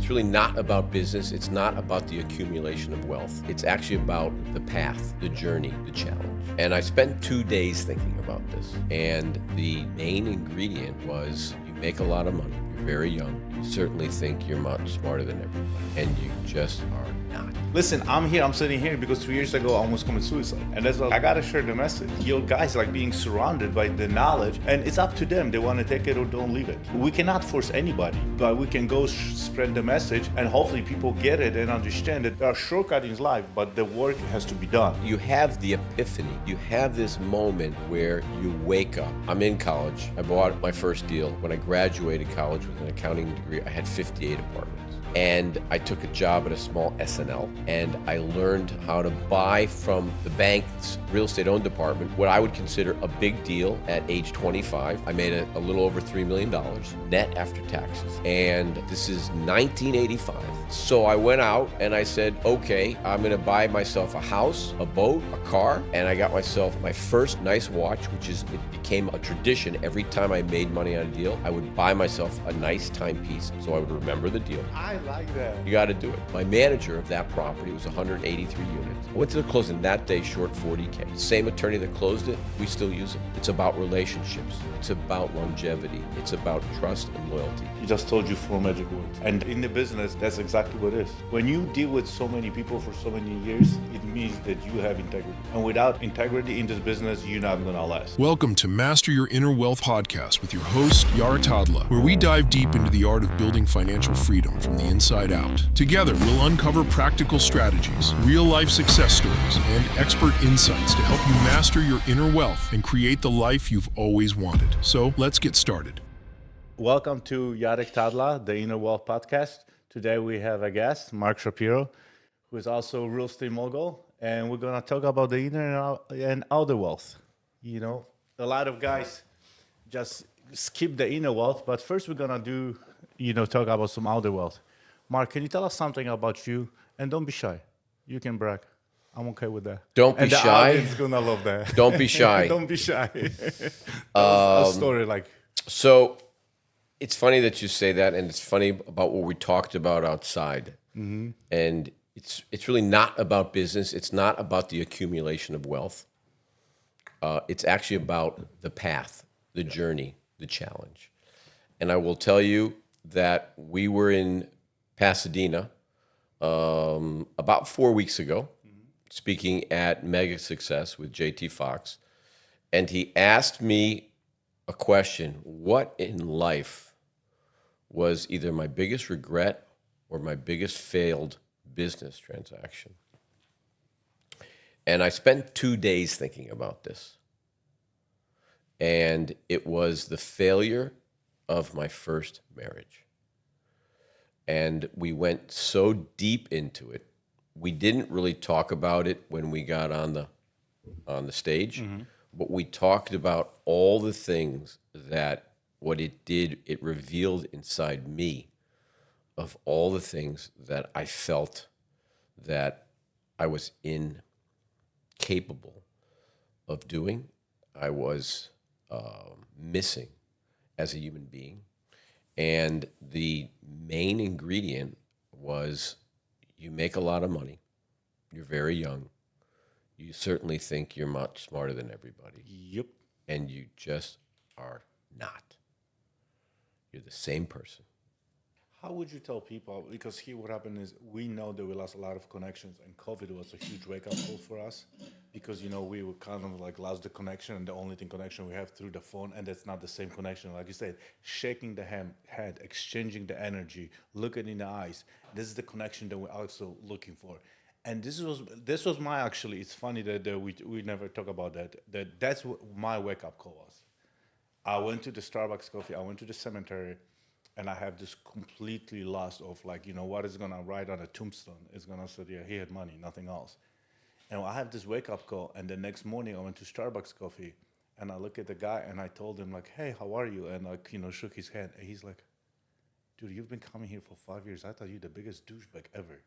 It's really not about business. It's not about the accumulation of wealth. It's actually about the path, the journey, the challenge. And I spent 2 days thinking about this. And the main ingredient was you make a lot of money. You're very young. You certainly think you're much smarter than everybody. And you just are not. Listen, I'm sitting here because 2 years ago I almost committed suicide. And that's why I gotta share the message. You guys like being surrounded by the knowledge, and it's up to them. They wanna take it or don't leave it. We cannot force anybody, but we can go spread the message, and hopefully people get it and understand that there are shortcuts in life, but the work has to be done. You have the epiphany. You have this moment where you wake up. I'm in college. I bought my first deal. When I graduated college with an accounting degree, I had 58 apartments. And I took a job at a small S&L, and I learned how to buy from the bank's real estate owned department what I would consider a big deal at age 25. I made a little over $3 million net after taxes. And this is 1985. So I went out and I said, okay, I'm gonna buy myself a house, a boat, a car, and I got myself my first nice watch, it became a tradition. Every time I made money on a deal, I would buy myself a nice timepiece so I would remember the deal. I like that. You got to do it. My manager of that property was 183 units. I went to the closing that day, short 40K. Same attorney that closed it, we still use it. It's about relationships. It's about longevity. It's about trust and loyalty. He just told you 4 magic words. And in the business, that's exactly what it is. When you deal with so many people for so many years, it means that you have integrity. And without integrity in this business, you're not gonna last. Welcome to Master Your Inner Wealth podcast with your host, Jarek Tadla, where we dive deep into the art of building financial freedom from the inside out. Together, we'll uncover practical strategies, real-life success stories, and expert insights to help you master your inner wealth and create the life you've always wanted. So let's get started. Welcome to Jarek Tadla, the Inner Wealth podcast. Today we have a guest, Mark Shapiro, who is also a real estate mogul, and we're gonna talk about the inner and outer wealth. You know, a lot of guys just skip the inner wealth, but first we're gonna talk about some outer wealth. Mark, can you tell us something about you? And don't be shy. You can brag. I'm okay with that. Don't be and the shy. audience gonna love that. Don't be shy. Don't be shy. A story like. So it's funny that you say that, and it's funny about what we talked about outside. Mm-hmm. And it's really not about business. It's not about the accumulation of wealth. It's actually about the path, the journey, the challenge. And I will tell you that we were in Pasadena about 4 weeks ago, speaking at Mega Success with JT Fox, and he asked me a question: what in life was either my biggest regret or my biggest failed business transaction? And I spent 2 days thinking about this. And it was the failure of my first marriage. And we went so deep into it. We didn't really talk about it when we got on the stage, but we talked about all the things that what it did, it revealed inside me of all the things that I felt that I was incapable of doing. I was missing as a human being. And the main ingredient was you make a lot of money. You're very young. You certainly think you're much smarter than everybody. Yep. And you just are not. You're the same person. How would you tell people, because here what happened is we know that we lost a lot of connections, and COVID was a huge wake-up call for us because, we were kind of like lost the connection, and the only connection we have through the phone, and that's not the same connection. Like you said, shaking the head, exchanging the energy, looking in the eyes. This is the connection that we're also looking for. And this was my, actually, it's funny that we never talk about that. That's what my wake-up call was. I went to the Starbucks coffee, I went to the cemetery, and I have this completely lost of what is going to write on a tombstone? It's going to say, yeah, he had money, nothing else. And I have this wake-up call, and the next morning I went to Starbucks coffee, and I look at the guy, and I told him, hey, how are you? And shook his hand, and he's like, dude, you've been coming here for 5 years. I thought you're the biggest douchebag ever.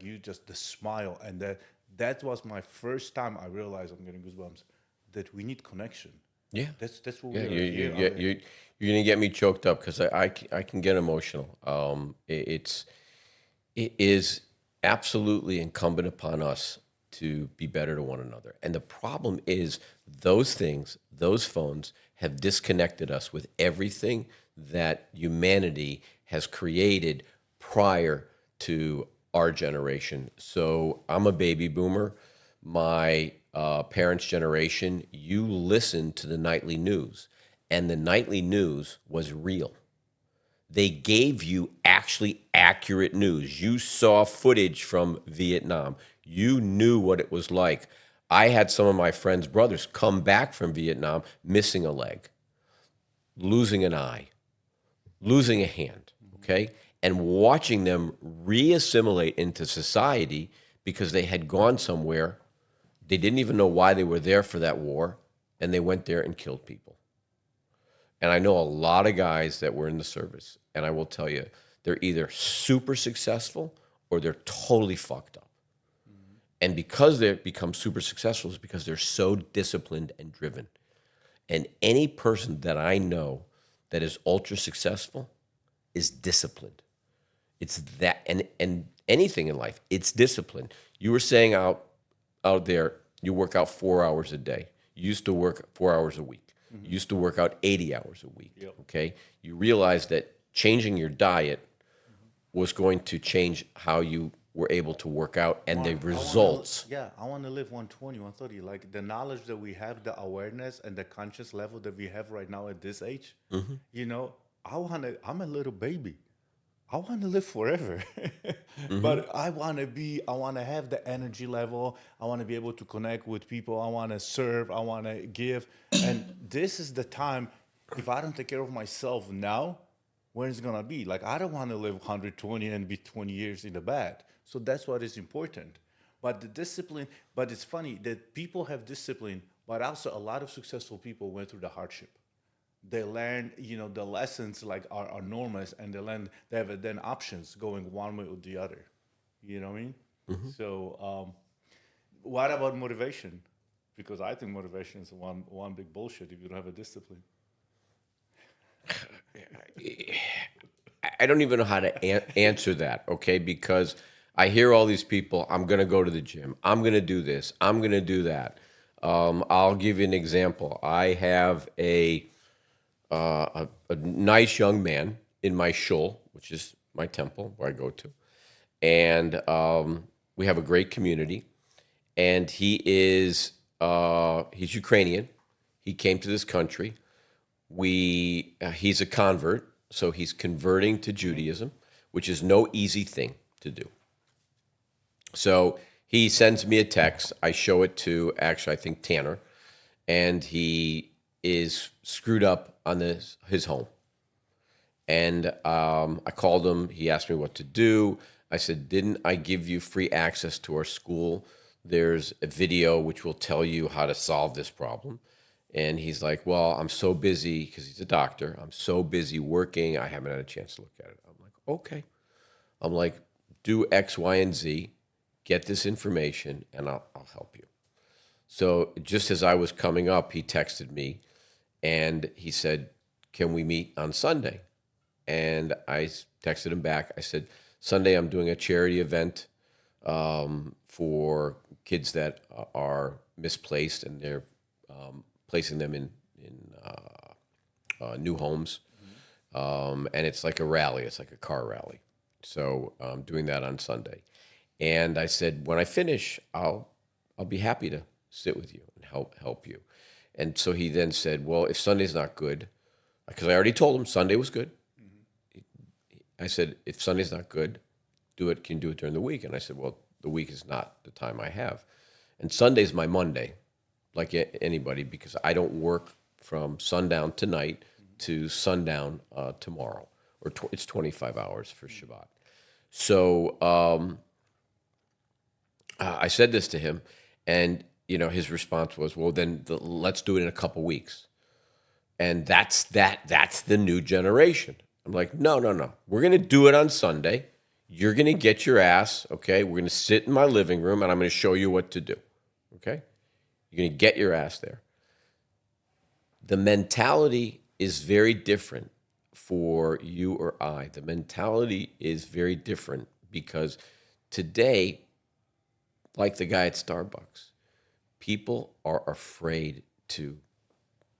You just, the smile, and that was my first time I realized, I'm getting goosebumps, that we need connection. Yeah. That's what Yeah, we are here. you're gonna get me choked up because I can get emotional. It is absolutely incumbent upon us to be better to one another. And the problem is those things, those phones have disconnected us with everything that humanity has created prior to our generation. So I'm a baby boomer. My parents' generation, you listened to the nightly news, and the nightly news was real. They gave you actually accurate news. You saw footage from Vietnam. You knew what it was like. I had some of my friends' brothers come back from Vietnam missing a leg, losing an eye, losing a hand, okay? And watching them reassimilate into society because they had gone somewhere. They didn't even know why they were there for that war, and they went there and killed people. And I know a lot of guys that were in the service, and I will tell you, they're either super successful or they're totally fucked up. And because they become super successful is because they're so disciplined and driven. And any person that I know that is ultra successful is disciplined. It's that, and anything in life, it's discipline. You were saying out there, you work out 4 hours a day. You used to work 4 hours a week. You used to work out 80 hours a week. Yep. Okay, you realized that changing your diet was going to change how you were able to work out and the results. I want to live 120, 130. Like the knowledge that we have, the awareness and the conscious level that we have right now at this age, you know, I'm a little baby. I want to live forever, but I want to have the energy level. I want to be able to connect with people. I want to serve. I want to give. And this is the time, if I don't take care of myself now, when it's going to be? Like, I don't want to live 120 and be 20 years in the bad. So that's what is important. But the discipline, but it's funny that people have discipline, but also a lot of successful people went through the hardship. They learn, you know, the lessons like are enormous, and they have then options going one way or the other. You know what I mean? So, what about motivation? Because I think motivation is one big bullshit if you don't have a discipline. I don't even know how to answer that, okay? Because I hear all these people, I'm going to go to the gym. I'm going to do this. I'm going to do that. I'll give you an example. I have a nice young man in my shul, which is my temple where I go to. And we have a great community. And he's Ukrainian. He came to this country. He's a convert, so he's converting to Judaism, which is no easy thing to do. So he sends me a text. I show it to, actually, I think Tanner, and he is screwed up on his home. And I called him. He asked me what to do. I said, didn't I give you free access to our school? There's a video which will tell you how to solve this problem. And he's like, well, I'm so busy, because he's a doctor. I'm so busy working, I haven't had a chance to look at it. I'm like, okay. I'm like, do X, Y, and Z, get this information, and I'll help you. So just as I was coming up, he texted me, and he said, can we meet on Sunday? And I texted him back. I said, Sunday I'm doing a charity event for kids that are misplaced, and they're placing them in new homes. And it's like a rally. It's like a car rally. So I'm doing that on Sunday. And I said, when I finish, I'll be happy to sit with you and help you. And so he then said, well, if Sunday's not good, because I already told him Sunday was good. I said, if Sunday's not good, can you do it during the week? And I said, well, the week is not the time I have. And Sunday's my Monday, like anybody, because I don't work from sundown tonight to sundown tomorrow, or it's 25 hours for Shabbat. So I said this to him, and his response was, well, then let's do it in a couple weeks. And that's the new generation. I'm like, no. We're going to do it on Sunday. You're going to get your ass, okay? We're going to sit in my living room, and I'm going to show you what to do, okay? You're going to get your ass there. The mentality is very different for you or I. The mentality is very different because today, like the guy at Starbucks, people are afraid to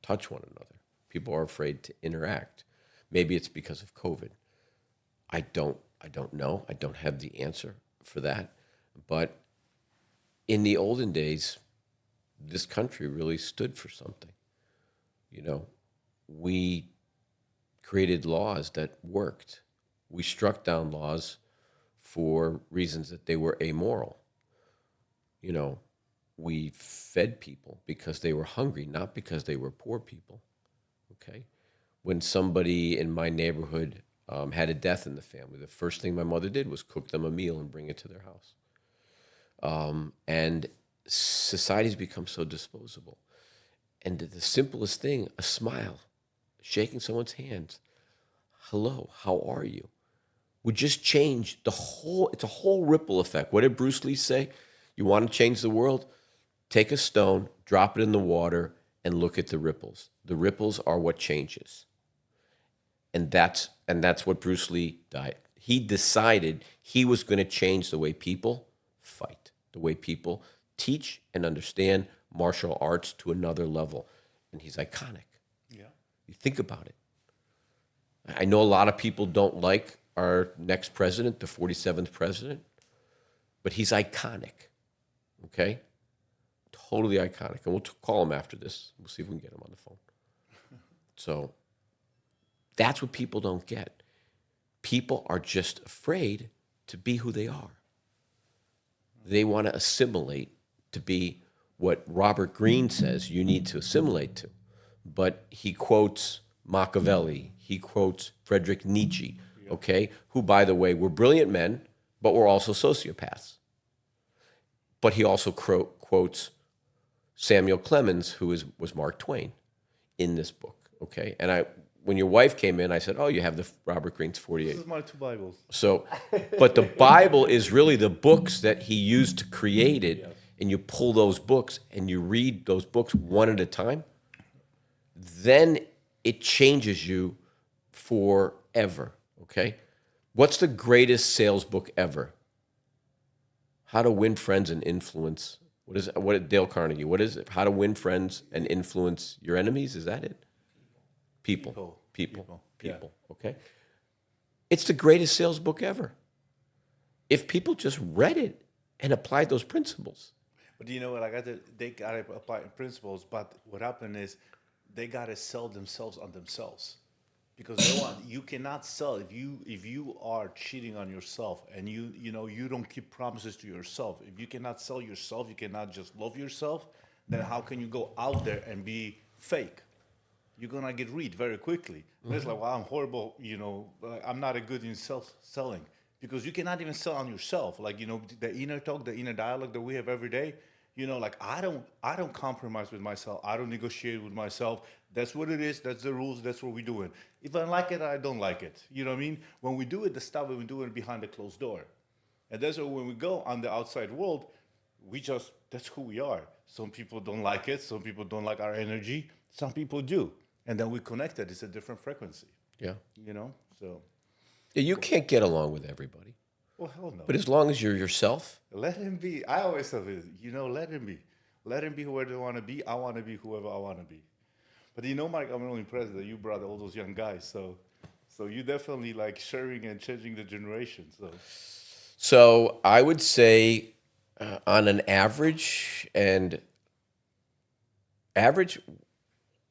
touch one another. People are afraid to interact. Maybe it's because of COVID. I don't know. I don't have the answer for that. But in the olden days, this country really stood for something. You know, we created laws that worked. We struck down laws for reasons that they were amoral. You know, we fed people because they were hungry, not because they were poor people. Okay? When somebody in my neighborhood had a death in the family, the first thing my mother did was cook them a meal and bring it to their house. And society's become so disposable. And the simplest thing, a smile, shaking someone's hands, hello, how are you, would just change it's a whole ripple effect. What did Bruce Lee say? You want to change the world? Take a stone, drop it in the water, and look at the ripples. The ripples are what changes. And that's what Bruce Lee did. He decided he was going to change the way people fight, the way people teach and understand martial arts to another level. And he's iconic. Yeah. You think about it. I know a lot of people don't like our next president, the 47th president, but he's iconic. Okay? Totally iconic. And we'll call him after this. We'll see if we can get him on the phone. So that's what people don't get. People are just afraid to be who they are. They want to assimilate to be what Robert Greene says you need to assimilate to. But he quotes Machiavelli. He quotes Friedrich Nietzsche, okay, who, by the way, were brilliant men, but were also sociopaths. But he also quotes Samuel Clemens, who was Mark Twain, in this book, okay? And when your wife came in, I said, oh, you have the Robert Greene's 48. This is my two Bibles. So, but the Bible is really the books that he used to create it, and you pull those books and you read those books one at a time, then it changes you forever, okay? What's the greatest sales book ever? How to Win Friends and Influence. What is it? Dale Carnegie. What is it? How to Win Friends and Influence Your Enemies? Is that it? People. Yeah. Okay? It's the greatest sales book ever. If people just read it and applied those principles. But you know what? They got to apply principles, but what happened is they got to sell themselves on themselves. Because you cannot sell if you are cheating on yourself and you don't keep promises to yourself. If you cannot sell yourself, you cannot just love yourself, then how can you go out there and be fake? You're gonna get read very quickly. Mm-hmm. It's like, well, I'm horrible, I'm not a good in selling. Because you cannot even sell on yourself. Like, the inner talk, the inner dialogue that we have every day, like I don't compromise with myself. I don't negotiate with myself. That's what it is. That's the rules. That's what we're doing. If I like it, I don't like it. You know what I mean? When we do it, the stuff we do it behind the closed door. And that's why when we go on the outside world, that's who we are. Some people don't like it. Some people don't like our energy. Some people do. And then we connect it. It's a different frequency. Yeah. So. Yeah, you can't get along with everybody. Well, hell no. But as long as you're yourself. Let him be. I always say this, let him be. Let him be whoever they want to be. I want to be whoever I want to be. But Mike, I'm really impressed that you brought all those young guys. So you definitely like sharing and changing the generation. So I would say on an average,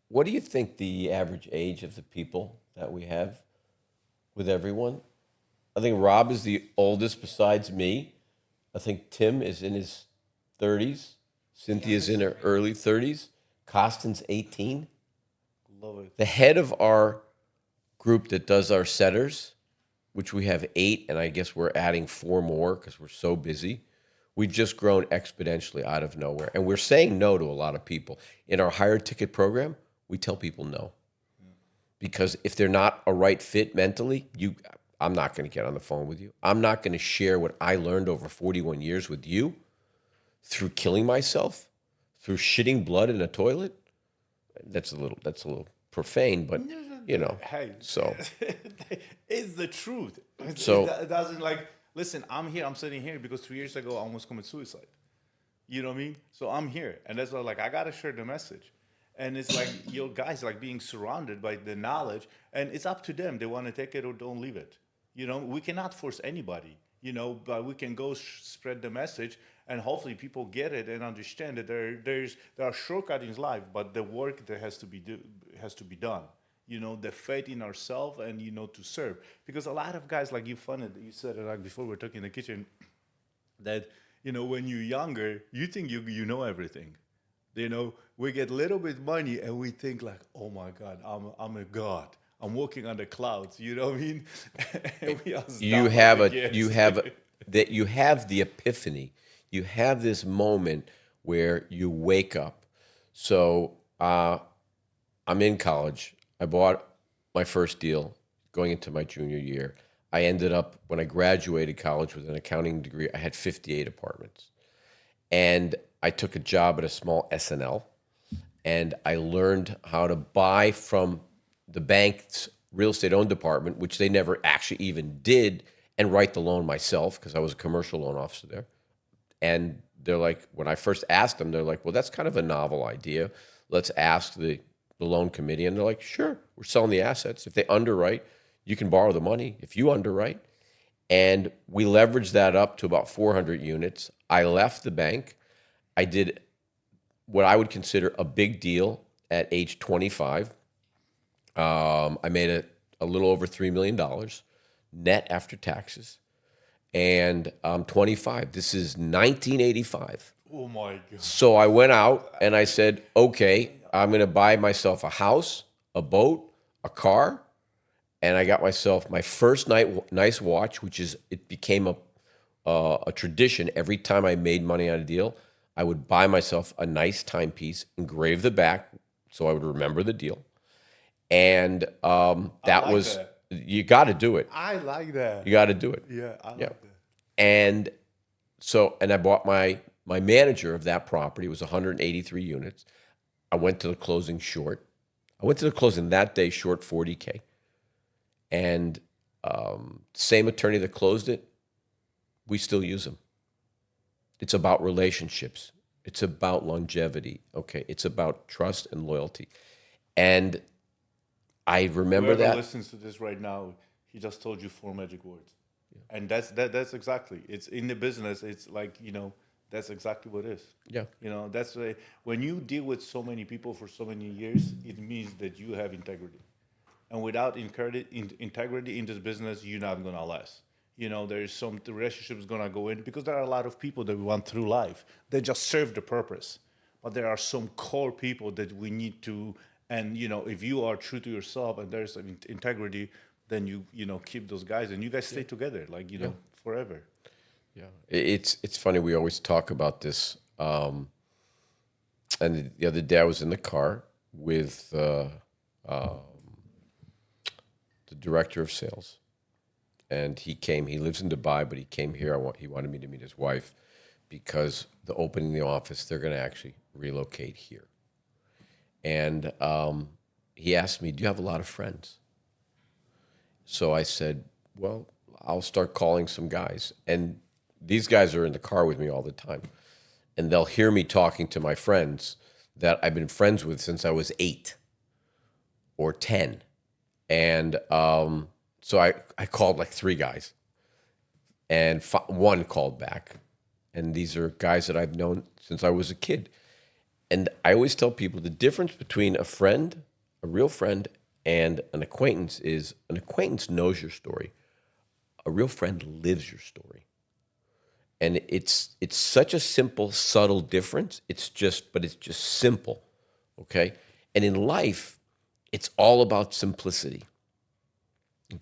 what do you think the average age of the people that we have with everyone? I think Rob is the oldest besides me. I think Tim is in his 30s. Cynthia's in her early 30s. Costin's 18. Love it. The head of our group that does our setters, which we have 8, and I guess we're adding 4 more because we're so busy. We've just grown exponentially out of nowhere. And we're saying no to a lot of people. In our higher ticket program, we tell people no. Because if they're not a right fit mentally, I'm not going to get on the phone with you. I'm not going to share what I learned over 41 years with you through killing myself, through shitting blood in a toilet. That's a little profane, but Hey, so it's the truth. So- It doesn't like. Listen, I'm here. I'm sitting here because 2 years ago I almost committed suicide. You know what I mean? So I'm here, and that's why like I gotta share the message. And it's like your guys like being surrounded by the knowledge, and it's up to them. They want to take it or don't leave it. We cannot force anybody. But we can go spread the message, and hopefully people get it and understand that there are shortcuts in life, but the work that has to be done. The faith in ourselves and to serve, because a lot of guys like you said it like before we're talking in the kitchen that when you're younger you think you know everything. We get a little bit money and we think like, oh my God, I'm a god, I'm walking on the clouds. You know what I mean? And we are you dumb have as kids. you have the epiphany. You have this moment where you wake up. So I'm in college. I bought my first deal going into my junior year. I ended up, when I graduated college with an accounting degree, I had 58 apartments. And I took a job at a small S&L, and I learned how to buy from the bank's real estate owned department, which they never actually even did, and write the loan myself because I was a commercial loan officer there. And they're like, when I first asked them, they're like, well, that's kind of a novel idea. Let's ask the loan committee. And they're like, sure, we're selling the assets. If they underwrite, you can borrow the money if you underwrite. And we leveraged that up to about 400 units. I left the bank. I did what I would consider a big deal at age 25. I made a little over $3 million net after taxes. And I'm 25. This is 1985. Oh my God. So I went out and I said, okay, I'm going to buy myself a house, a boat, a car. And I got myself my first nice watch, it became a tradition. Every time I made money on a deal, I would buy myself a nice timepiece, engrave the back so I would remember the deal. And you got to do it. I like that. You got to do it. Yeah, I like that. And I bought my manager of that property. It was 183 units. I went to the closing short. I went to the closing that day short $40K. And same attorney that closed it, we still use him. It's about relationships. It's about longevity. Okay, it's about trust and loyalty. And I remember Whoever that. listens to this right now, he just told you 4 magic words. Yeah. And that's exactly. It's in the business. It's like, that's exactly what it is. Yeah. That's why when you deal with so many people for so many years, it means that you have integrity. And without integrity in this business, you're not going to last. There's some relationships going to go in because there are a lot of people that we want through life. They just serve the purpose. But there are some core people that we need to, and, if you are true to yourself and there's an integrity, then you keep those guys and you guys stay together, forever. Yeah, it's funny. We always talk about this. And the other day I was in the car with the director of sales, and he came. He lives in Dubai, but he came here. He wanted me to meet his wife because the opening the office, they're going to actually relocate here. And he asked me, "Do you have a lot of friends?" So I said, "Well, I'll start calling some guys." And these guys are in the car with me all the time. And they'll hear me talking to my friends that I've been friends with since I was 8 or 10. And so I called like 3 guys. And one called back. And these are guys that I've known since I was a kid. And I always tell people the difference between a friend, a real friend, and an acquaintance is an acquaintance knows your story. A real friend lives your story. And it's such a simple, subtle difference. It's just simple, okay? And in life, it's all about simplicity.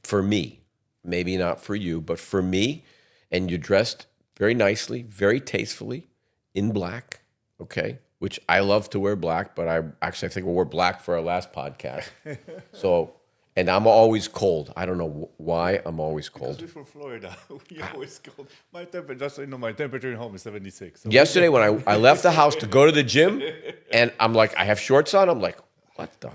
For me, maybe not for you, but for me, and you're dressed very nicely, very tastefully, in black, okay? Which I love to wear black, but I think we wore black for our last podcast. So, and I'm always cold. I don't know why I'm always cold. Because we're from Florida. We're always cold. My temperature, just so you know, my temperature in home is 76. So yesterday when I left the house to go to the gym, and I'm like, I have shorts on, I'm like, what the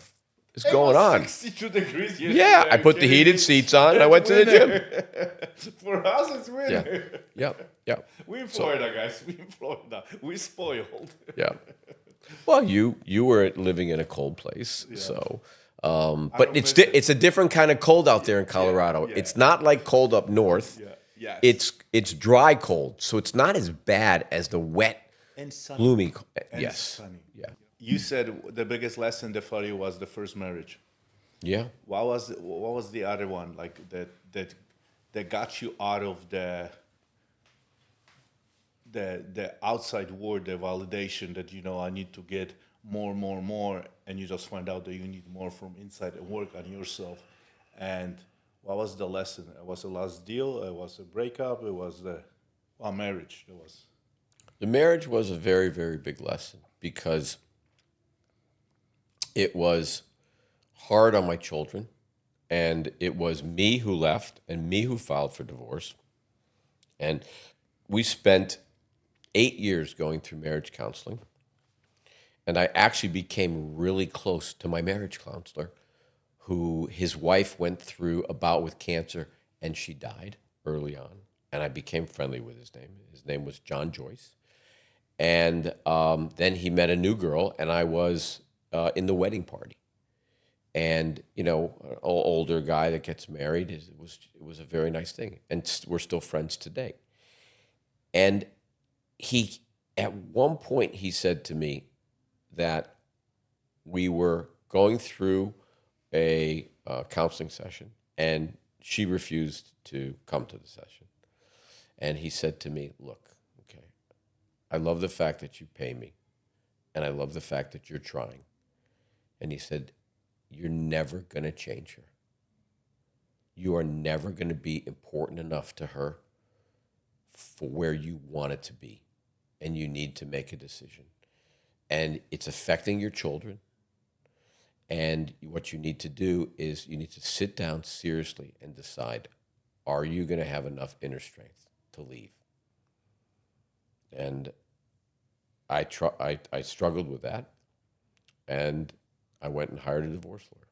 is going on? 62 degrees. Yeah, I put the heated seats on and I went to the gym. For us, it's winter. Yeah. We in Florida, guys. We in Florida. We spoiled. Yeah. Well, you were living in a cold place, so. But it's a different kind of cold out there in Colorado. Yeah. It's not like cold up north. Yeah. Yes. It's dry cold, so it's not as bad as the wet, And sunny. gloomy. And Yes. sunny. Yeah. You said the biggest lesson there for you was the first marriage. Yeah. What was the other one like that got you out of the outside world, the validation that I need to get more, and you just find out that you need more from inside and work on yourself. And what was the lesson? It was the last deal. It was a breakup. It was the marriage. It was. The marriage was a very, very big lesson because it was hard on my children, and it was me who left and me who filed for divorce. And we spent 8 years going through marriage counseling, and I actually became really close to my marriage counselor, who his wife went through a bout with cancer, and she died early on, and I became friendly with his name. His name was John Joyce. And then he met a new girl, and I was in the wedding party. And an older guy that gets married, it was a very nice thing, and we're still friends today. And he, at one point, he said to me that we were going through a counseling session, and she refused to come to the session. And he said to me, "Look, okay, I love the fact that you pay me, and I love the fact that you're trying." And he said, "You're never going to change her. You are never going to be important enough to her for where you want it to be. And you need to make a decision. And it's affecting your children. And what you need to do is you need to sit down seriously and decide, are you going to have enough inner strength to leave?" And I struggled with that. And I went and hired a divorce lawyer.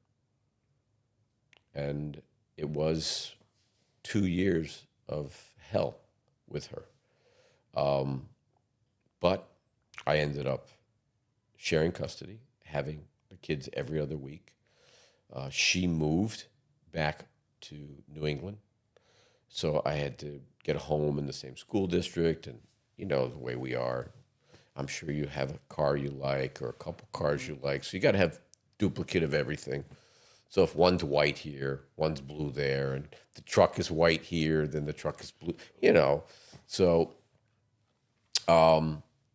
And it was 2 years of hell with her. But I ended up sharing custody, having the kids every other week. She moved back to New England. So I had to get a home in the same school district, and the way we are. I'm sure you have a car you like or a couple cars you like. So you got to have duplicate of everything. So if one's white here, one's blue there, and the truck is white here, then the truck is blue, So,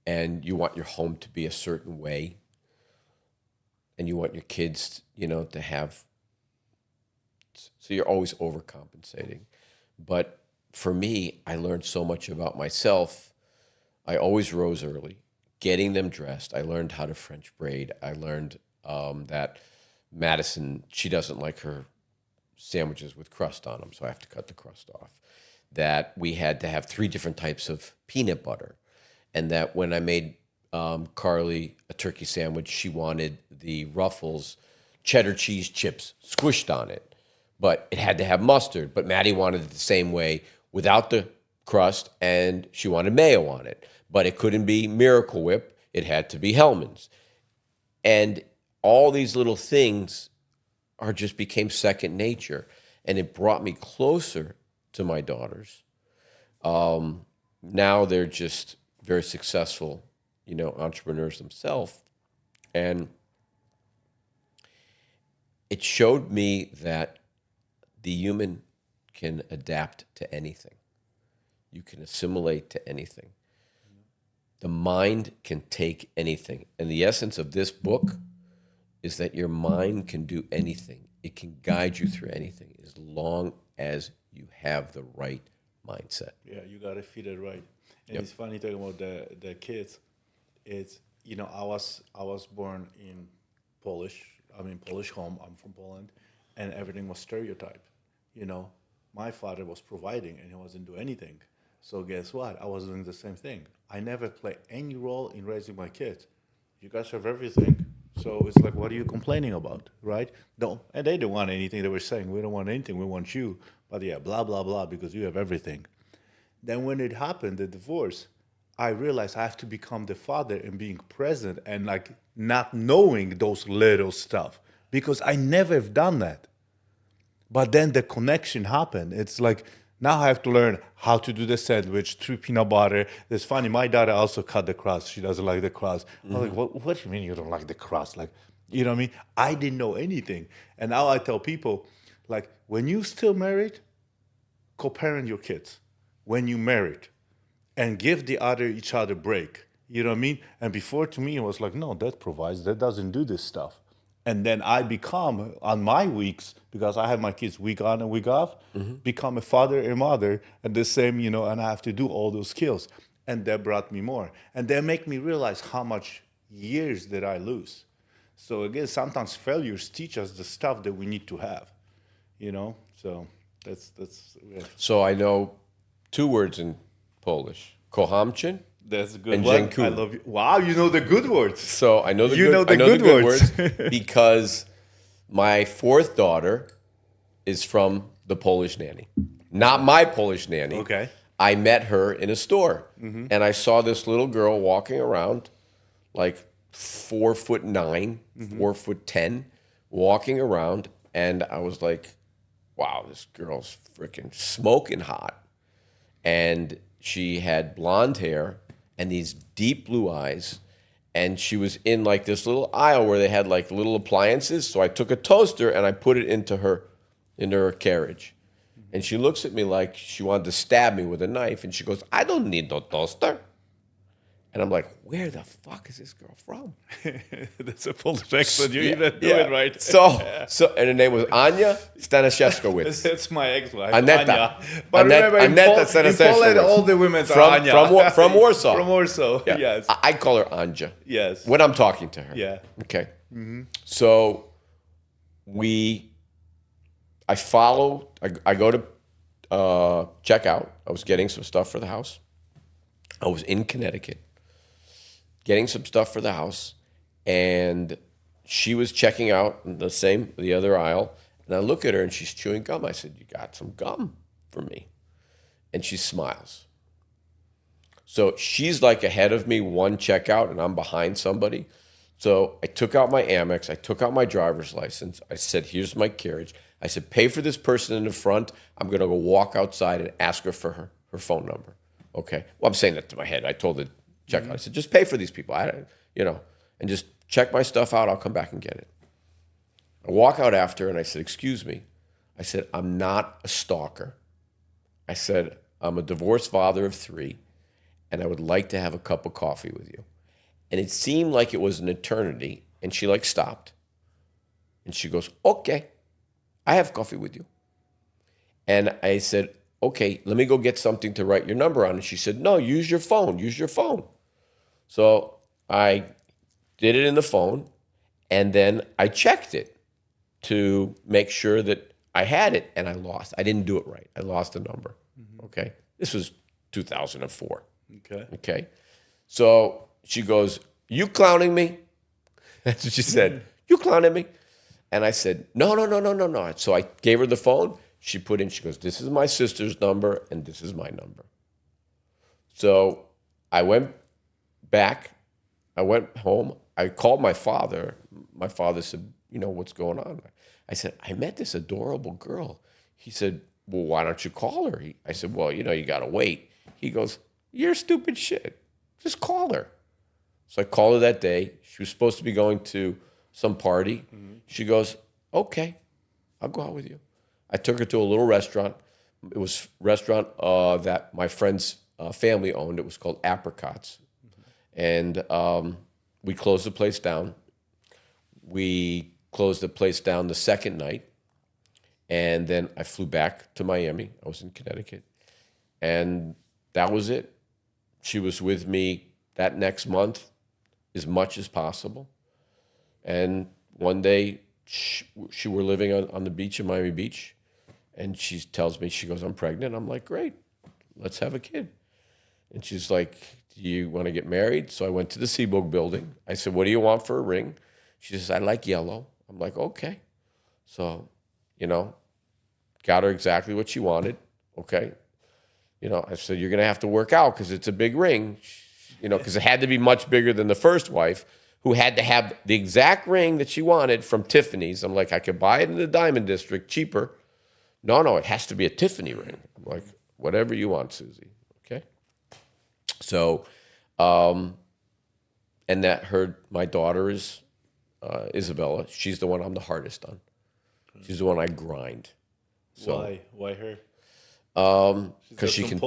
and you want your home to be a certain way, and you want your kids, to have, so you're always overcompensating. But for me, I learned so much about myself. I always rose early, getting them dressed. I learned how to French braid. I learned that Madison, she doesn't like her sandwiches with crust on them, so I have to cut the crust off. That we had to have 3 different types of peanut butter. And that when I made Carly a turkey sandwich, she wanted the Ruffles cheddar cheese chips squished on it. But it had to have mustard. But Maddie wanted it the same way without the crust, and she wanted mayo on it. But it couldn't be Miracle Whip. It had to be Hellman's. And all these little things just became second nature. And it brought me closer to my daughters. Now they're just very successful, entrepreneurs themselves. And it showed me that the human can adapt to anything. You can assimilate to anything. The mind can take anything. And the essence of this book is that your mind can do anything. It can guide you through anything as long as you have the right mindset. Yeah, you got to feed it right. And Yep. It's funny talking about the kids. It's, I was born in Polish home. I'm from Poland, and everything was stereotyped. My father was providing, and he wasn't doing anything. So guess what? I was doing the same thing. I never play any role in raising my kids. You guys have everything, So it's like, what are you complaining about, right? No, and they don't want anything. They were saying, we don't want anything, we want you. But yeah, blah, blah, blah, because you have everything. Then when it happened, the divorce, I realized I have to become the father and being present and like not knowing those little stuff because I never have done that. But then the connection happened. It's like now I have to learn how to do the sandwich through peanut butter. It's funny. My daughter also cut the crust. She doesn't like the crust. I'm like, what do you mean you don't like the crust? Like, you know what I mean? I didn't know anything. And now I tell people, like, when you still married, co-parent your kids. When you married, and give each other break. You know what I mean? And before, to me, it was like, no, that provides, that doesn't do this stuff. And then I become, on my weeks, because I have my kids week on and week off, become a father and mother, and the same, you know, and I have to do all those skills. And that brought me more. And that make me realize how much years did I lose. So again, sometimes failures teach us the stuff that we need to have, you know? So that's yeah. So I know 2 words in Polish: kocham. That's a good And one. dziękuję. I love you. Wow, you know the good words. So I know the You good, know the I know good the good words. words because my 4th daughter is from the Polish nanny, not my Polish nanny. Okay. I met her in a store, and I saw this little girl walking around, like 4'9", 4'10", walking around, and I was like, "Wow, this girl's freaking smoking hot." And she had blonde hair and these deep blue eyes. And she was in like this little aisle where they had like little appliances. So I took a toaster and I put it into her carriage. And she looks at me like she wanted to stab me with a knife. And she goes, "I don't need no toaster." And I'm like, where the fuck is this girl from? That's a Polish accent. You even do it right. So, and her name was Anya Stanishevskowicz. That's my ex-wife, Aneta. Anya. But remember, in Poland, all the women are Anya. From Warsaw. From Warsaw, Yeah. yes. I call her Anja. Yes. When I'm talking to her. Yeah. Okay. So I go to check out. I was getting some stuff for the house. I was in Connecticut getting some stuff for the house, and she was checking out in the other aisle, and I look at her and she's chewing gum. I said, "You got some gum for me?" And she smiles. So she's like ahead of me, one checkout, and I'm behind somebody. So I took out my Amex, I took out my driver's license. I said, "Here's my carriage." I said, "Pay for this person in the front. I'm going to go walk outside and ask her for her phone number." Okay. Well, I'm saying that to my head. I told the checkout. I said, "Just pay for these people, and just check my stuff out. I'll come back and get it." I walk out after, and I said, "Excuse me." I said, "I'm not a stalker." I said, "I'm a divorced father of 3, and I would like to have a cup of coffee with you." And it seemed like it was an eternity, and she like stopped. And she goes, "Okay, I have coffee with you." And I said, "Okay, let me go get something to write your number on." And she said, "No, use your phone, use your phone." So I did it in the phone, and then I checked it to make sure that I had it, and I lost. I didn't do it right. I lost the number, okay? This was 2004, okay? So she goes, "You clowning me?" That's what she said. "You clowning me?" And I said, No. So I gave her the phone. She put in, she goes, "This is my sister's number, and this is my number." So I went back. I went home. I called my father. My father said, "What's going on?" I said, "I met this adorable girl." He said, "Well, why don't you call her?" I said, "Well, you got to wait." He goes, "You're stupid shit. Just call her." So I called her that day. She was supposed to be going to some party. She goes, "Okay, I'll go out with you." I took her to a little restaurant. It was a restaurant that my friend's family owned. It was called Apricots. And we closed the place down. We closed the place down the second night. And then I flew back to Miami. I was in Connecticut. And that was it. She was with me that next month as much as possible. And one day, she were living on the beach in Miami Beach. And she tells me, she goes, "I'm pregnant." I'm like, "Great, let's have a kid." And she's like, "Do you want to get married?" So I went to the Seabook building. I said, "What do you want for a ring?" She says, I like yellow. I'm like, okay. So, got her exactly what she wanted. Okay. I said, you're going to have to work out because it's a big ring, because it had to be much bigger than the first wife, who had to have the exact ring that she wanted from Tiffany's. I'm like, I could buy it in the Diamond District cheaper. No, it has to be a Tiffany ring. I'm like, whatever you want, Susie. Okay. So, and my daughter is Isabella. She's the one I'm the hardest on. She's the one I grind. So, Why her? Because she can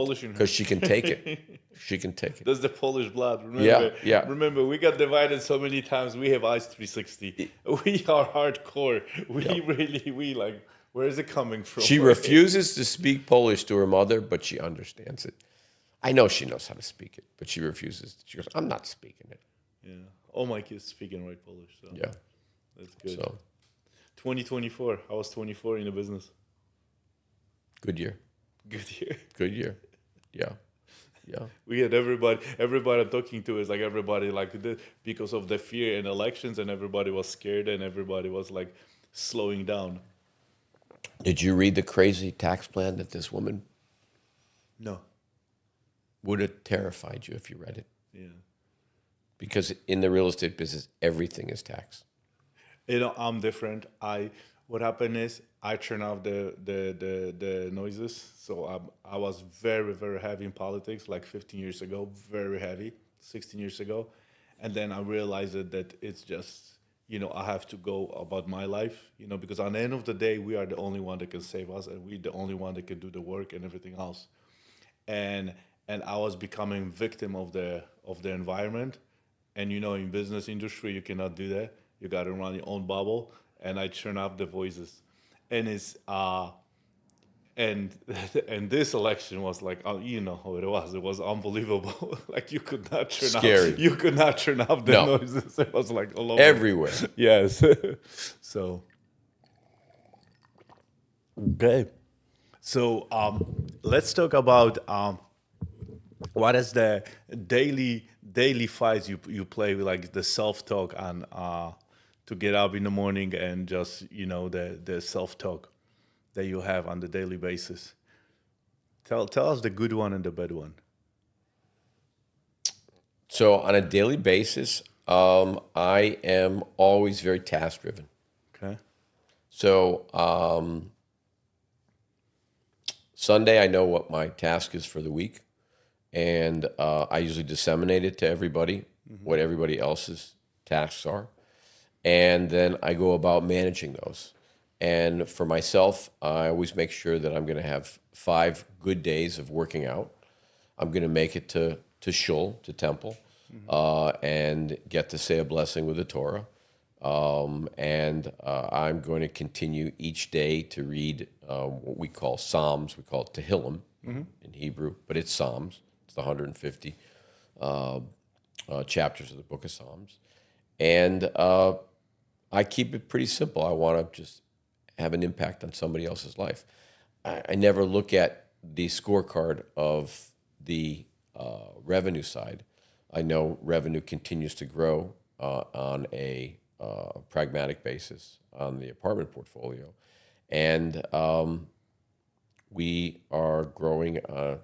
take it. She can take it. That's the Polish blood. Remember, Yeah. Remember, we got divided so many times. We have Ice 360. We are hardcore. We like. Where is it coming from? She refuses to speak Polish to her mother, but she understands it. I know she knows how to speak it, but she refuses. She goes, I'm not speaking it. Yeah. All my kids speaking right Polish. So Yeah. That's good. So 2024. I was 24 in the business. good year. Good year. Good year. Yeah. We had everybody I'm talking to is like everybody like because of the fear in elections, and everybody was scared, and everybody was like slowing down. Did you read the crazy tax plan that this woman No. would have terrified you if you read it? Yeah. Because in the real estate business, everything is taxed. I'm different. What happened is I turned off the noises. So I was very, very heavy in politics, like 15 years ago, very heavy, 16 years ago. And then I realized that it's just, I have to go about my life, because at the end of the day, we are the only one that can save us, and we're the only one that can do the work and everything else. And I was becoming victim of the environment. And, in business industry, you cannot do that. You got to run your own bubble. And I turn off the voices. And it's and this election was like, you know how it was unbelievable. Like you could not turn off the noises. It was like all over everywhere. Yes. So okay. So let's talk about what is the daily fights you play with, like the self-talk and to get up in the morning and just the self-talk that you have on the daily basis. Tell us the good one and the bad one. So on a daily basis, I am always very task driven. Okay. So Sunday, I know what my task is for the week, and I usually disseminate it to everybody, what everybody else's tasks are. And then I go about managing those. And for myself, I always make sure that I'm going to have 5 good days of working out. I'm going to make it to Shul, to Temple, and get to say a blessing with the Torah. And I'm going to continue each day to read what we call Psalms. We call it Tehillim in Hebrew, but it's Psalms. It's the 150 chapters of the book of Psalms. And I keep it pretty simple. I want to just have an impact on somebody else's life. I never look at the scorecard of the revenue side. I know revenue continues to grow on a pragmatic basis on the apartment portfolio. And we are growing at an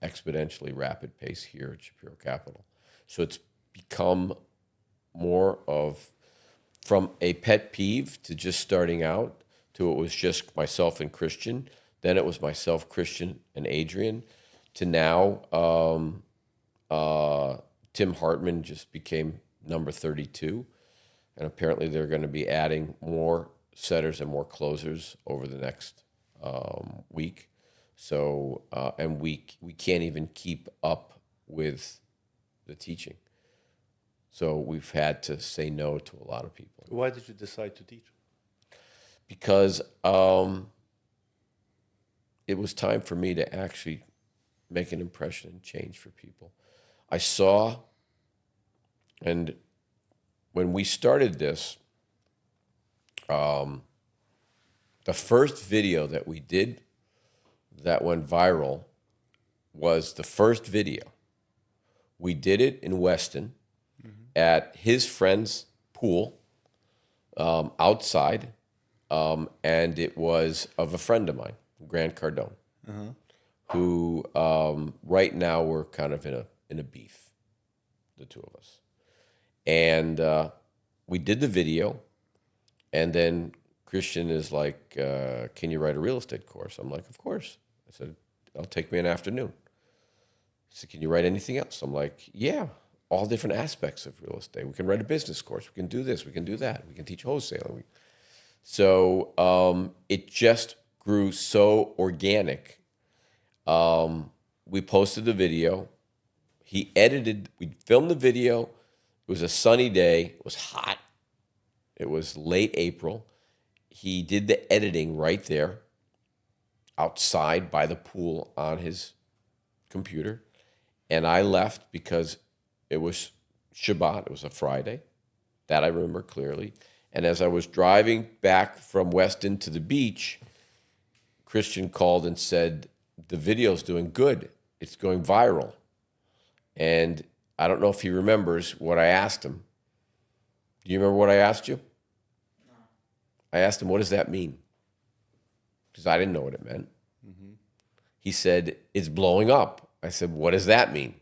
exponentially rapid pace here at Shapiro Capital. So it's become more of from a pet peeve to just starting out to it was just myself and Christian. Then it was myself, Christian, and Adrian. To now, Tim Hartman just became number 32. And apparently they're going to be adding more setters and more closers over the next week. So, and we can't even keep up with the teaching. So we've had to say no to a lot of people. Why did you decide to teach? Because it was time for me to actually make an impression and change for people. I saw, and when we started this, the first video that we did that went viral was the first video. We did it in Weston at his friend's pool, outside, and it was of a friend of mine, Grant Cardone, who right now we're kind of in a beef, the two of us. And we did the video, and then Christian is like, can you write a real estate course? I'm like, of course. I said, it'll take me an afternoon. He said, can you write anything else? I'm like, yeah, all different aspects of real estate. We can write a business course. We can do this. We can do that. We can teach wholesaling. So it just grew so organic. We posted the video. We filmed the video. It was a sunny day. It was hot. It was late April. He did the editing right there outside by the pool on his computer. And I left because it was Shabbat. It was a Friday. That I remember clearly. And as I was driving back from Weston to the beach, Christian called and said, the video's doing good. It's going viral. And I don't know if he remembers what I asked him. Do you remember what I asked you? No. I asked him, what does that mean? Because I didn't know what it meant. Mm-hmm. He said, it's blowing up. I said, what does that mean?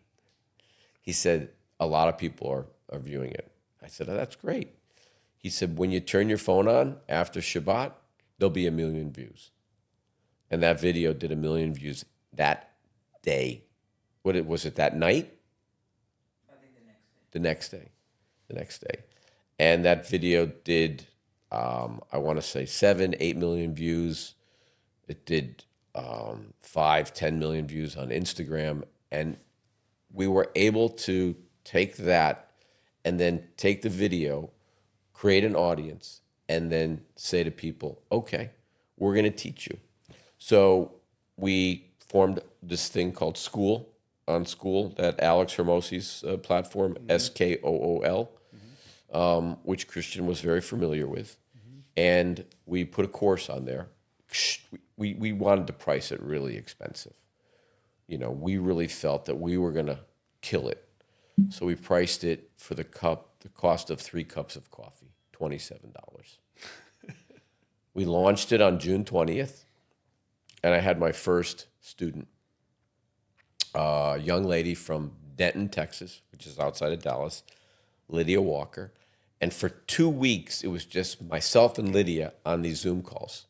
He said, a lot of people are viewing it. I said, oh, that's great. He said, when you turn your phone on after Shabbat, there'll be 1 million views. And that video did 1 million views that day. Was it that night? I think the next day. The next day. And that video did, I want to say 7-8 million views. It did 5-10 million views on Instagram. And we were able to take that and then take the video, create an audience, and then say to people, okay, we're going to teach you. So we formed this thing called School, that Alex Hermosi's platform, SKOOL, which Christian was very familiar with. And we put a course on there. We wanted to price it really expensive. You know, we really felt that we were going to kill it. So we priced it for the cost of 3 cups of coffee, $27. We launched it on June 20th, and I had my first student, a young lady from Denton, Texas, which is outside of Dallas, Lydia Walker. And for 2 weeks, it was just myself and Lydia on these Zoom calls,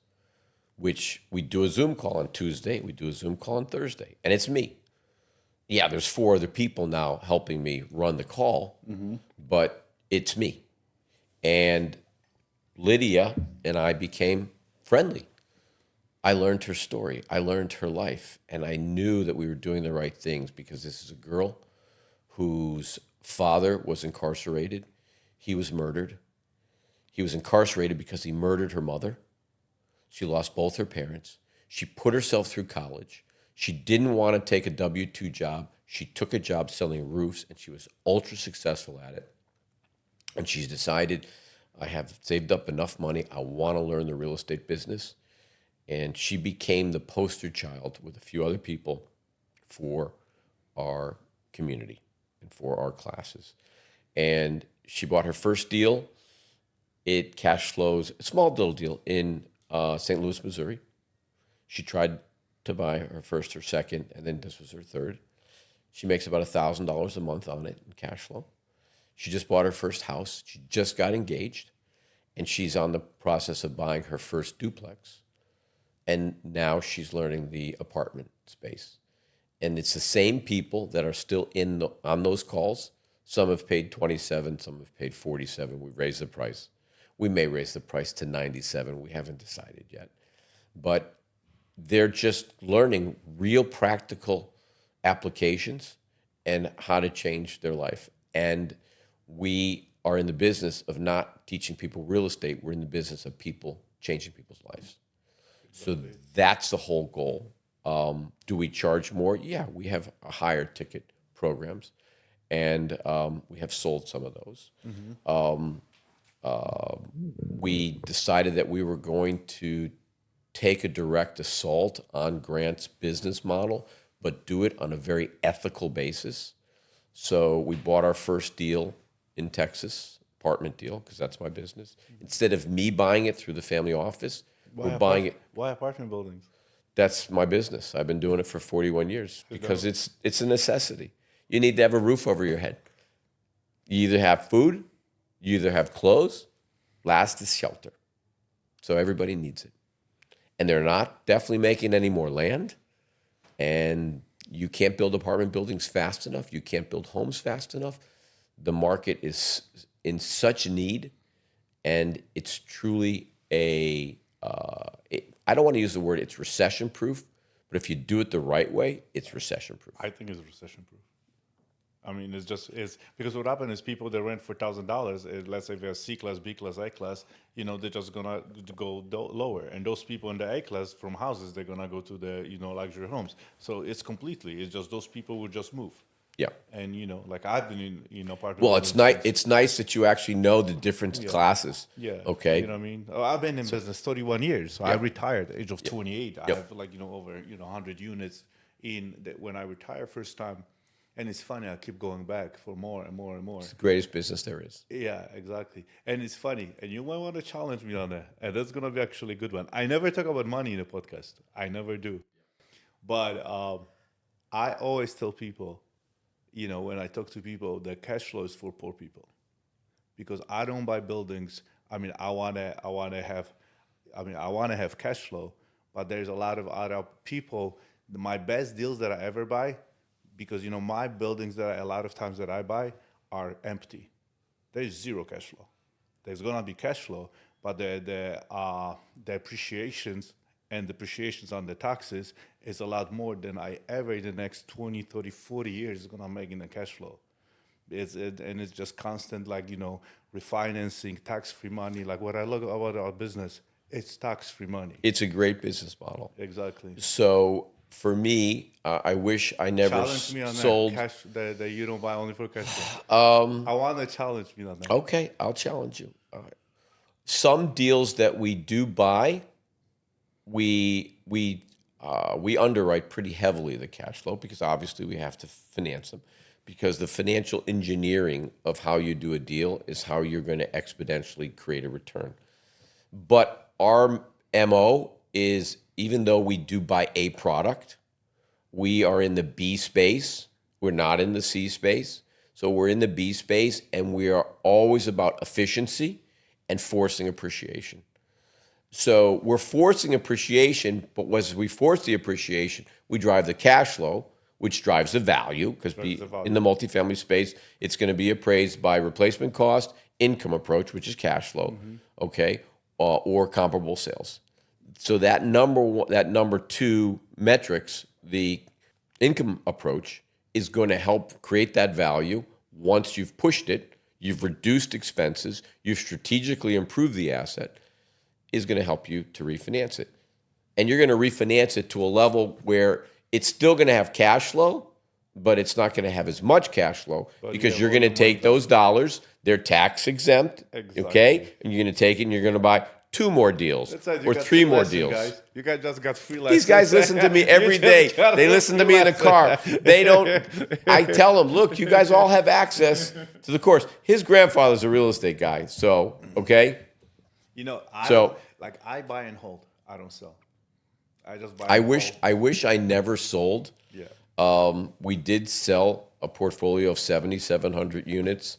which we do a Zoom call on Tuesday, we do a Zoom call on Thursday, and it's me. Yeah, there's 4 other people now helping me run the call, but it's me. And Lydia and I became friendly. I learned her story. I learned her life. And I knew that we were doing the right things because this is a girl whose father was incarcerated. He was murdered. He was incarcerated because he murdered her mother. She lost both her parents. She put herself through college. She didn't want to take a W-2 job. She took a job selling roofs, and she was ultra successful at it. And she's decided, I have saved up enough money. I want to learn the real estate business. And she became the poster child with a few other people for our community and for our classes. And she bought her first deal. It cash flows, a small little deal in St. Louis, Missouri. She tried to buy her first or second, and then this was her third. She makes about $1,000 a month on it in cash flow. She just bought her first house. She just got engaged, and she's on the process of buying her first duplex. And now she's learning the apartment space. And it's the same people that are still on those calls. Some have paid $27, some have paid $47. We raised the price. We may raise the price to $97. We haven't decided yet. But they're just learning real practical applications and how to change their life. And we are in the business of not teaching people real estate. We're in the business of people changing people's lives. So that's the whole goal. Do we charge more? Yeah, we have a higher ticket programs, and we have sold some of those. We decided that we were going to take a direct assault on Grant's business model, but do it on a very ethical basis. So we bought our first deal in Texas apartment deal, because that's my business. Instead of me buying it through the family office, we're buying it. Why apartment buildings? That's my business. I've been doing it for 41 years because it's a necessity. You need to have a roof over your head. You either have food, you either have clothes, last is shelter. So everybody needs it. And they're not definitely making any more land. And you can't build apartment buildings fast enough. You can't build homes fast enough. The market is in such need, and it's truly I don't want to use the word it's recession-proof, but if you do it the right way, it's recession-proof. I think it's recession-proof. I mean, it's because what happens is people that rent for $1,000, let's say they're C class, B class, A class, they're just gonna go lower, and those people in the A class from houses, they're gonna go to the luxury homes. So it's just those people will just move. Yeah. And like I've been in apartment. Well, it's nice. It's nice that you actually know the different classes. Yeah. Okay. You know what I mean? I've been in business 31 years. So I retired at the age of 28. I have over 100 units when I retired first time. And it's funny, I keep going back for more and more and more. It's the greatest business there is. Yeah, exactly. And it's funny. And you might want to challenge me on that. And that's going to be actually a good one. I never talk about money in a podcast. I never do. But I always tell people, when I talk to people, that cash flow is for poor people. Because I don't buy buildings. I mean, I want to have cash flow. But there's a lot of other people. My best deals that I ever buy, because my buildings that a lot of times that I buy are empty. There's zero cash flow. There's gonna be cash flow, but the appreciations and depreciations on the taxes is a lot more than I ever in the next 20, 30, 40 years is gonna make in the cash flow. And it's just constant, refinancing, tax-free money. Like what I look about our business, it's tax-free money. It's a great business model. Exactly. So for me, I wish I never challenge me on sold. That cash that you don't buy only for cash flow. I want to challenge me on that. Okay, I'll challenge you. All right. Some deals that we do buy, we underwrite pretty heavily the cash flow because obviously we have to finance them. Because the financial engineering of how you do a deal is how you're going to exponentially create a return. But our MO is, even though we do buy a product, we are in the B space. We're not in the C space. So we're in the B space, and we are always about efficiency and forcing appreciation. So we're forcing appreciation, but as we force the appreciation, we drive the cash flow, which drives the value, because in the multifamily space, it's going to be appraised by replacement cost, income approach, which is cash flow, okay, or comparable sales. So that number two metrics, the income approach, is going to help create that value. Once you've pushed it, you've reduced expenses, you've strategically improved the asset, is going to help you to refinance it. And you're going to refinance it to a level where it's still going to have cash flow, but it's not going to have as much cash flow because you're going to take those dollars, they're tax exempt, okay? And you're going to take it and you're going to buy 2 more deals or 3 more deals. Guys. You guys just got free lessons. These guys listen to me every day. They listen to me in the car. They don't. I tell them, look, you guys all have access to the course. His grandfather's a real estate guy, so okay. I buy and hold. I don't sell. I just buy. I wish I never sold. Yeah. We did sell a portfolio of 7,700 units.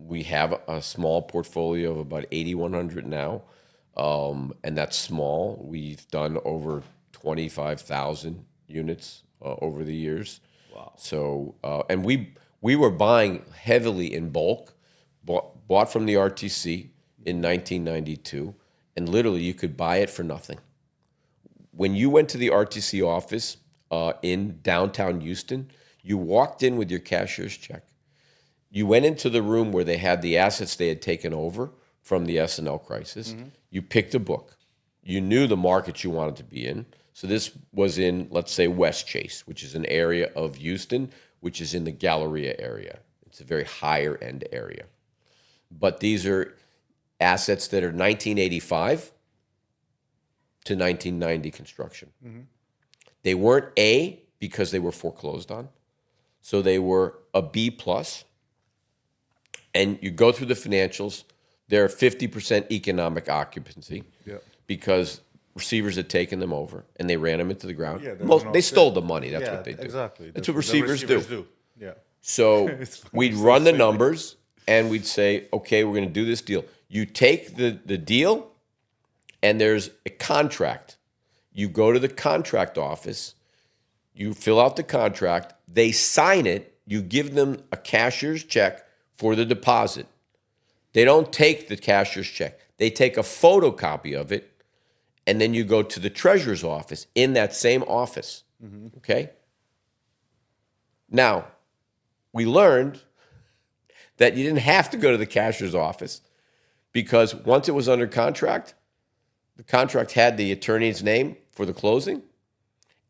We have a small portfolio of about 8,100 now, and that's small. We've done over 25,000 units over the years. Wow. So, and we were buying heavily in bulk, bought from the RTC in 1992, and literally you could buy it for nothing. When you went to the RTC office in downtown Houston, you walked in with your cashier's check. You went into the room where they had the assets they had taken over from the S&L crisis. Mm-hmm. You picked a book. You knew the market you wanted to be in. So this was in, let's say, West Chase, which is an area of Houston, which is in the Galleria area. It's a very higher end area. But these are assets that are 1985 to 1990 construction. Mm-hmm. They weren't A because they were foreclosed on. So they were a B plus. And you go through the financials. They're 50% economic occupancy because receivers had taken them over and they ran them into the ground. Yeah, they stole the money. That's what they do. Exactly. That's what receivers do. Yeah. So we'd run the numbers and we'd say, okay, we're going to do this deal. You take the deal and there's a contract. You go to the contract office, you fill out the contract, they sign it, you give them a cashier's check for the deposit. They don't take the cashier's check. They take a photocopy of it, and then you go to the treasurer's office in that same office, okay? Now, we learned that you didn't have to go to the cashier's office because once it was under contract, the contract had the attorney's name for the closing.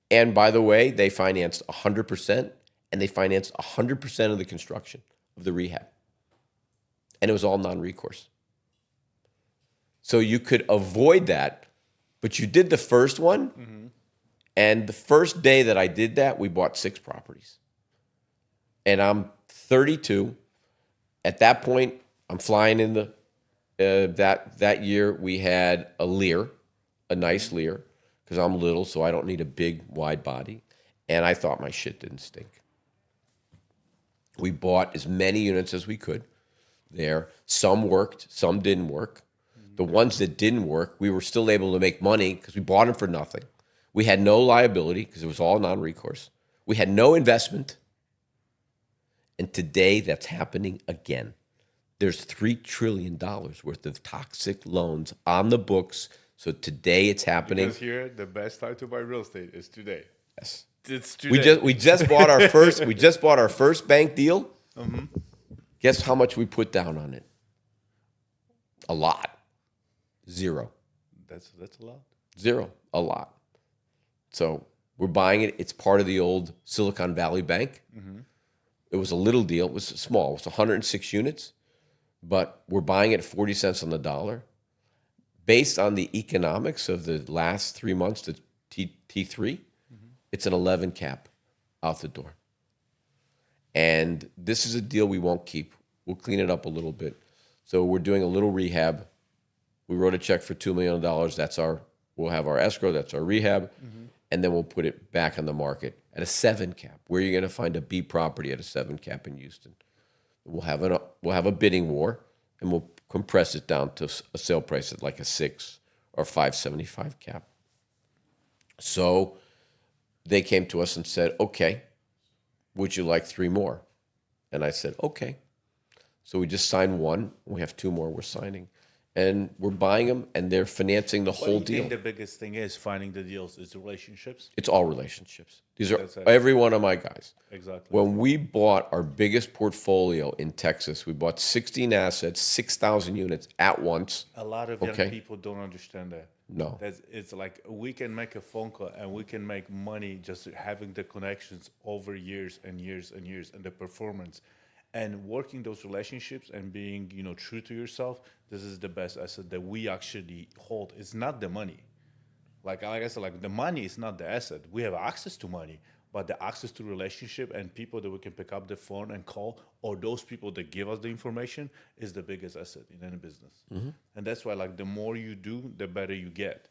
And by the way, they financed 100%, and they financed 100% of the construction of the rehab. And it was all non-recourse. So you could avoid that, but you did the first one, and the first day that I did that, we bought 6 properties. And I'm 32. At that point, I'm flying in the that year we had a Lear, a nice Lear, because I'm little, so I don't need a big, wide body. And I thought my shit didn't stink. We bought as many units as we could there. Some worked, some didn't work. The ones that didn't work, we were still able to make money because we bought them for nothing. We had no liability because it was all non-recourse. We had no investment. And today that's happening again. There's $3 trillion worth of toxic loans on the books. So today it's happening. Because here, the best time to buy real estate is today. Yes. It's today. We just bought our first bank deal. Guess how much we put down on it? A lot. 0. That's a lot. 0. A lot. So we're buying it. It's part of the old Silicon Valley Bank. It was a little deal. It was small. It was 106 units. But we're buying it at 40 cents on the dollar. Based on the economics of the last 3 months to T3, it's an 11 cap out the door. And this is a deal we won't keep. We'll clean it up a little bit. So we're doing a little rehab. We wrote a check for $2 million. We'll have our escrow. That's our rehab. And then we'll put it back on the market at a 7 cap. Where are you going to find a B property at a 7 cap in Houston? We'll have a bidding war, and we'll compress it down to a sale price at like a 6 or 5.75 cap. So they came to us and said, okay, would you like 3 more? And I said, okay. So we just signed 1. We have 2 more we're signing. And we're buying them, and they're financing the whole deal. I think the biggest thing is finding the deals is relationships. It's all relationships. These are every one of my guys. Exactly. When we bought our biggest portfolio in Texas, we bought 16 assets, 6,000 units at once. A lot of young people don't understand that. No. It's like we can make a phone call and we can make money just having the connections over years and years and years and the performance. And working those relationships and being, true to yourself, this is the best asset that we actually hold. It's not the money. Like I said, the money is not the asset. We have access to money, but the access to relationship and people that we can pick up the phone and call, or those people that give us the information, is the biggest asset in any business. And that's why, the more you do, the better you get.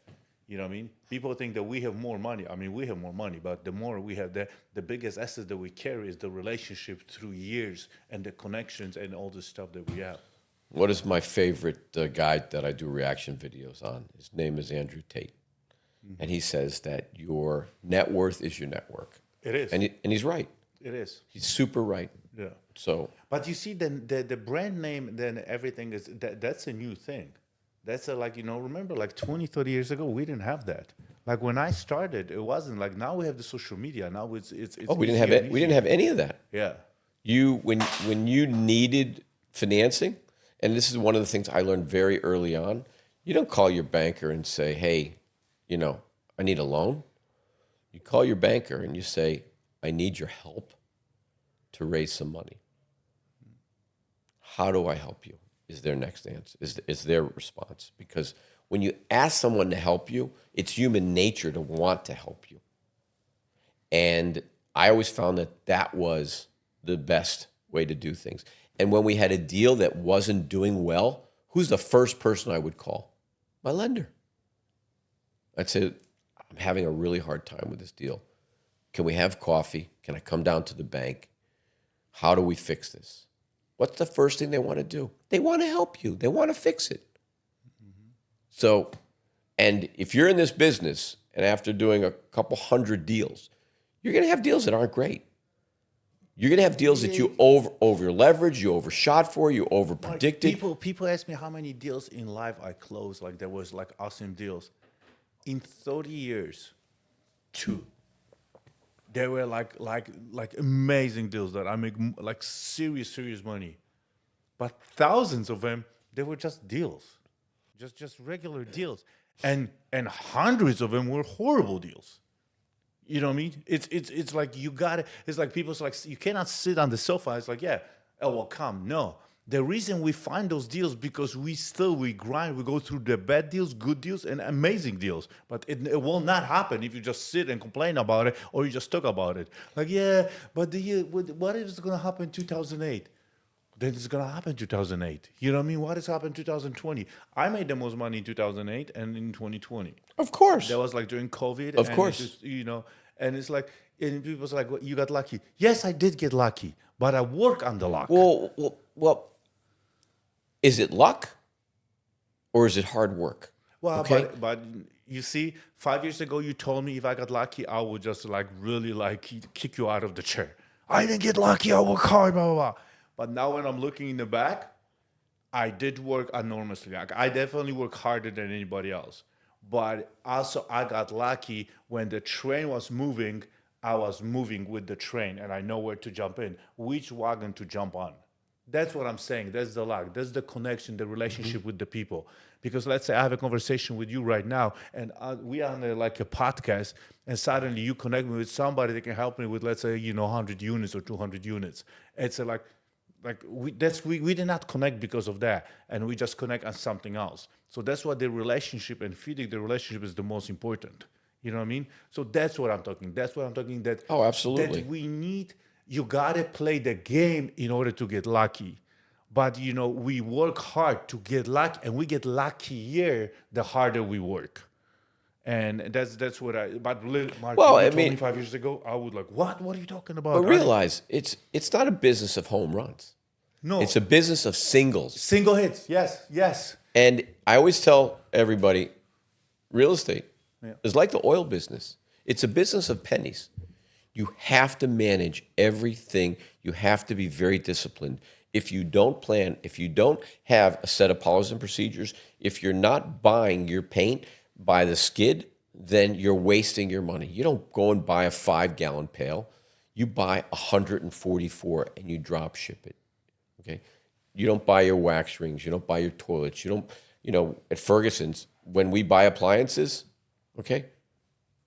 You know what I mean? People think that we have more money. I mean, we have more money, but the more we have, the biggest asset that we carry is the relationship through years and the connections and all the stuff that we have. What is my favorite guy that I do reaction videos on? His name is Andrew Tate. And he says that your net worth is your network. It is. And he's right. It is. He's super right. Yeah. So. But you see, then the brand name, then everything is, that's a new thing. That's remember 20, 30 years ago, we didn't have that. When I started, it wasn't now we have the social media. Now it's we didn't have it. We didn't have any of that. Yeah. When you needed financing, and this is one of the things I learned very early on, you don't call your banker and say, hey, I need a loan. You call your banker and you say, I need your help to raise some money. How do I help you? Is their next answer, is their response. Because when you ask someone to help you, it's human nature to want to help you. And I always found that was the best way to do things. And when we had a deal that wasn't doing well, who's the first person I would call? My lender. I'd say, I'm having a really hard time with this deal. Can we have coffee? Can I come down to the bank? How do we fix this? What's the first thing they want to do? They want to help you. They want to fix it. So, and if you're in this business and after doing a couple hundred deals, you're going to have deals that aren't great. You're going to have deals that you over leverage, you overshot for, you over predicted. People ask me how many deals in life I closed. Like there was like awesome deals. In 30 years, 2. They were like amazing deals that I make like serious money. But thousands of them, they were just deals, just regular deals, and hundreds of them were horrible deals. You know what I mean? It's like you got it. It's like people's like you cannot sit on the sofa. It's like come. No, the reason we find those deals because we grind. We go through the bad deals, good deals, and amazing deals. But it will not happen if you just sit and complain about it or you just talk about it. Like but what is going to happen in 2008? Then it's going to happen in 2008. You know what I mean? What has happened in 2020? I made the most money in 2008 and in 2020. Of course. That was like during COVID. Of course. It's just, and it's like, and people's like, well, you got lucky. Yes, I did get lucky, but I work on the luck. Well, is it luck or is it hard work? Well, okay? but you see, 5 years ago, you told me if I got lucky, I would just like really like kick you out of the chair. I didn't get lucky. I work hard, blah, blah, blah. But now when I'm looking in the back, I did work enormously. Like, I definitely work harder than anybody else. But also I got lucky when the train was moving, I was moving with the train and I know where to jump in, which wagon to jump on. That's what I'm saying. That's the luck. That's the connection, the relationship with the people. Because let's say I have a conversation with you right now and we are on like a podcast and suddenly you connect me with somebody that can help me with, let's say, 100 units or 200 units. It's we did not connect because of that, and we just connect on something else. So that's what the relationship and feeding the relationship is the most important. You know what I mean? So that's what I'm talking. That's what I'm talking. That absolutely. That you gotta play the game in order to get lucky. But we work hard to get lucky, and we get luckier the harder we work. And that's what Mark, told me 5 years ago, I would like, what? What are you talking about? But realize it's not a business of home runs. No. It's a business of singles. Single hits, yes. And I always tell everybody, real estate is like the oil business. It's a business of pennies. You have to manage everything. You have to be very disciplined. If you don't plan, if you don't have a set of policies and procedures, if you're not buying your paint by the skid, then you're wasting your money. You don't go and buy a 5-gallon pail. You buy 144 and you drop ship it. Okay? You don't buy your wax rings. You don't buy your toilets. You don't, at Ferguson's, when we buy appliances, okay,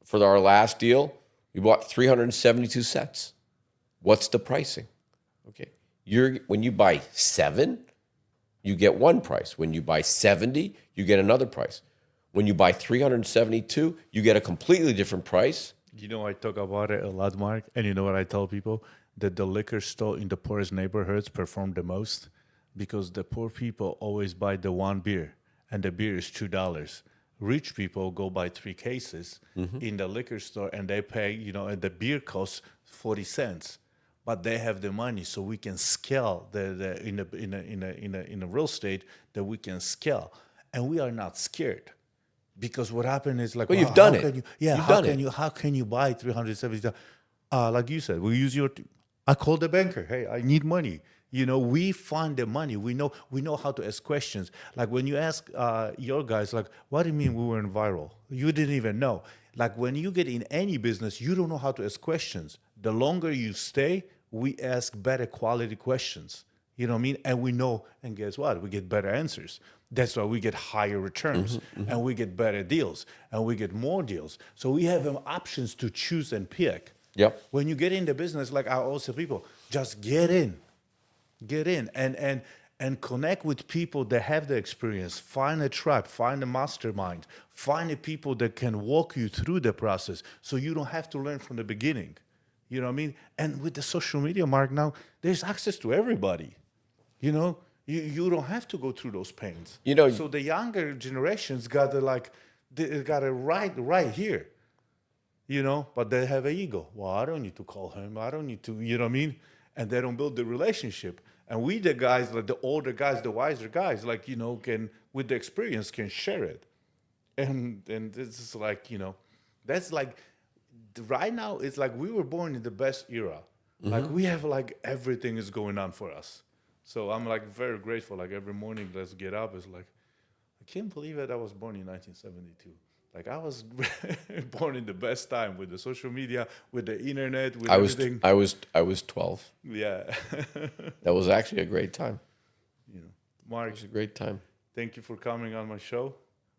for our last deal, we bought 372 sets. What's the pricing? Okay. When you buy 7, you get one price. When you buy 70, you get another price. When you buy 372, you get a completely different price. I talk about it a lot, Mark. And you know what I tell people? That the liquor store in the poorest neighborhoods perform the most because the poor people always buy the one beer, and the beer is $2. Rich people go buy 3 cases in the liquor store, and they pay, and the beer costs 40 cents. But they have the money, so we can scale in a real estate that we can scale, and we are not scared. Because what happened is like, well, you've done it. How can you buy 370? Like you said, we use I called the banker. Hey, I need money. We find the money. We know how to ask questions. Like when you ask your guys, like, what do you mean we weren't viral? You didn't even know. Like when you get in any business, you don't know how to ask questions. The longer you stay, we ask better quality questions. You know what I mean? And we know, and guess what? We get better answers. That's why we get higher returns, and we get better deals, and we get more deals. So we have options to choose and pick. Yep. When you get in the business, like I always tell people, just get in, and connect with people that have the experience. Find a tribe, find a mastermind, find the people that can walk you through the process, so you don't have to learn from the beginning. You know what I mean? And with the social media, Mark, now there's access to everybody. You know, you don't have to go through those pains. You know, so the younger generations got it they got it right here. You know, but they have an ego. Well, I don't need to call him. I don't need to, you know what I mean? And they don't build the relationship. And we, the guys, like the older guys, the wiser guys, like, you know, can, with the experience, can share it. And this is like, you know, that's like, right now, it's like we were born in the best era. Like we have like everything is going on for us. So I'm like very grateful. Like every morning, let's get up. It's like, I can't believe that I was born in 1972. Like I was born in the best time with the social media, with the internet, with everything. I was 12. Yeah. That was actually a great time. You know, Mark, It was a great time. thank you for coming on my show.